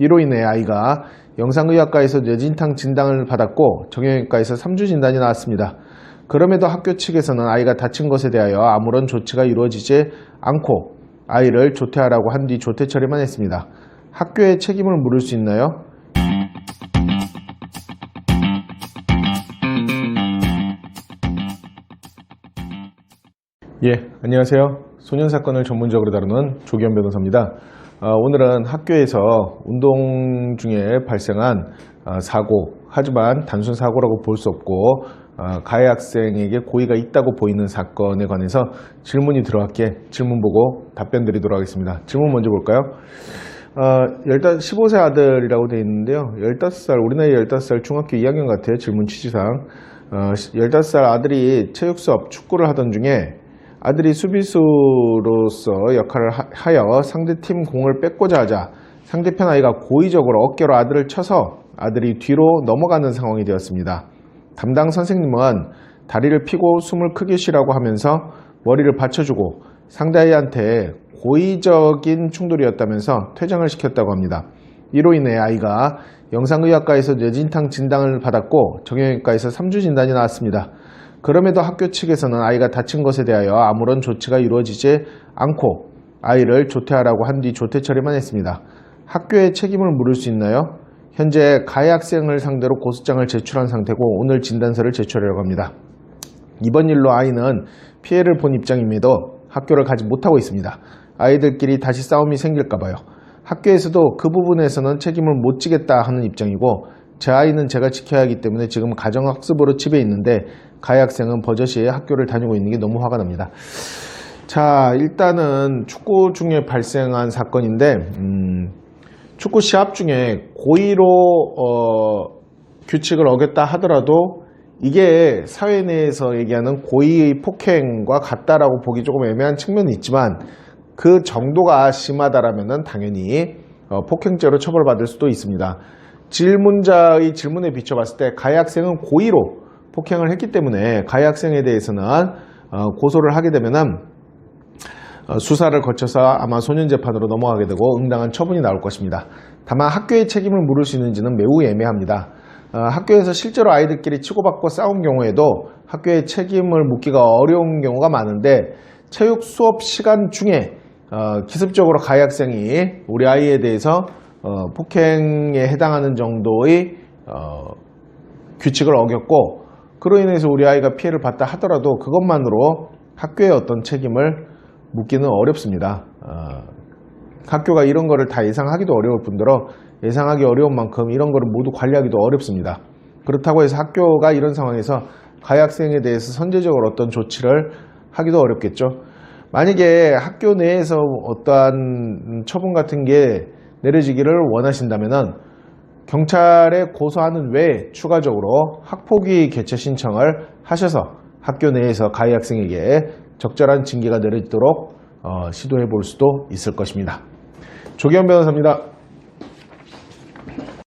이로 인해 아이가 영상의학과에서 뇌진탕 진단을 받았고 정형외과에서 3주 진단이 나왔습니다. 그럼에도 학교 측에서는 아이가 다친 것에 대하여 아무런 조치가 이루어지지 않고 아이를 조퇴하라고 한 뒤 조퇴 처리만 했습니다. 학교에 책임을 물을 수 있나요? 안녕하세요. 소년사건을 전문적으로 다루는 조기현 변호사입니다. 오늘은 학교에서 운동 중에 발생한 사고, 하지만 단순 사고라고 볼 수 없고 가해 학생에게 고의가 있다고 보이는 사건에 관해서 질문이 들어왔기에 질문 보고 답변 드리도록 하겠습니다. 질문 먼저 볼까요? 15세 아들이라고 되어 있는데요. 15살, 우리 나이 15살 중학교 2학년 같아요. 질문 취지상. 15살 아들이 체육 수업 축구를 하던 중에 아들이 수비수로서 역할을 하여 상대팀 공을 뺏고자 하자 상대편 아이가 고의적으로 어깨로 아들을 쳐서 아들이 뒤로 넘어가는 상황이 되었습니다. 담당 선생님은 다리를 펴고 숨을 크게 쉬라고 하면서 머리를 받쳐주고 상대 아이한테 고의적인 충돌이었다면서 퇴장을 시켰다고 합니다. 이로 인해 아이가 영상의학과에서 뇌진탕 진단을 받았고 정형외과에서 3주 진단이 나왔습니다. 그럼에도 학교 측에서는 아이가 다친 것에 대하여 아무런 조치가 이루어지지 않고 아이를 조퇴하라고 한 뒤 조퇴 처리만 했습니다. 학교에 책임을 물을 수 있나요? 현재 가해 학생을 상대로 고소장을 제출한 상태고 오늘 진단서를 제출하려고 합니다. 이번 일로 아이는 피해를 본 입장임에도 학교를 가지 못하고 있습니다. 아이들끼리 다시 싸움이 생길까 봐요. 학교에서도 그 부분에서는 책임을 못 지겠다 하는 입장이고 제 아이는 제가 지켜야 하기 때문에 지금 가정학습으로 집에 있는데 가해 학생은 버젓이 학교를 다니고 있는 게 너무 화가 납니다. 자, 일단은 축구 중에 발생한 사건인데 축구 시합 중에 고의로 규칙을 어겼다 하더라도 이게 사회 내에서 얘기하는 고의의 폭행과 같다라고 보기 조금 애매한 측면이 있지만 그 정도가 심하다라면 당연히 폭행죄로 처벌받을 수도 있습니다. 질문자의 질문에 비춰봤을 때 가해 학생은 고의로 폭행을 했기 때문에 가해 학생에 대해서는 고소를 하게 되면은 수사를 거쳐서 아마 소년재판으로 넘어가게 되고 응당한 처분이 나올 것입니다. 다만 학교의 책임을 물을 수 있는지는 매우 애매합니다. 학교에서 실제로 아이들끼리 치고받고 싸운 경우에도 학교의 책임을 묻기가 어려운 경우가 많은데 체육 수업 시간 중에 기습적으로 가해 학생이 우리 아이에 대해서 폭행에 해당하는 정도의 규칙을 어겼고 그로 인해서 우리 아이가 피해를 봤다 하더라도 그것만으로 학교의 어떤 책임을 묻기는 어렵습니다. 학교가 이런 거를 다 예상하기도 어려울 뿐더러 예상하기 어려운 만큼 이런 거를 모두 관리하기도 어렵습니다. 그렇다고 해서 학교가 이런 상황에서 가해 학생에 대해서 선제적으로 어떤 조치를 하기도 어렵겠죠. 만약에 학교 내에서 어떠한 처분 같은 게 내려지기를 원하신다면은 경찰에 고소하는 외에 추가적으로 학폭위 개최 신청을 하셔서 학교 내에서 가해 학생에게 적절한 징계가 내려지도록 시도해 볼 수도 있을 것입니다. 조기현 변호사입니다.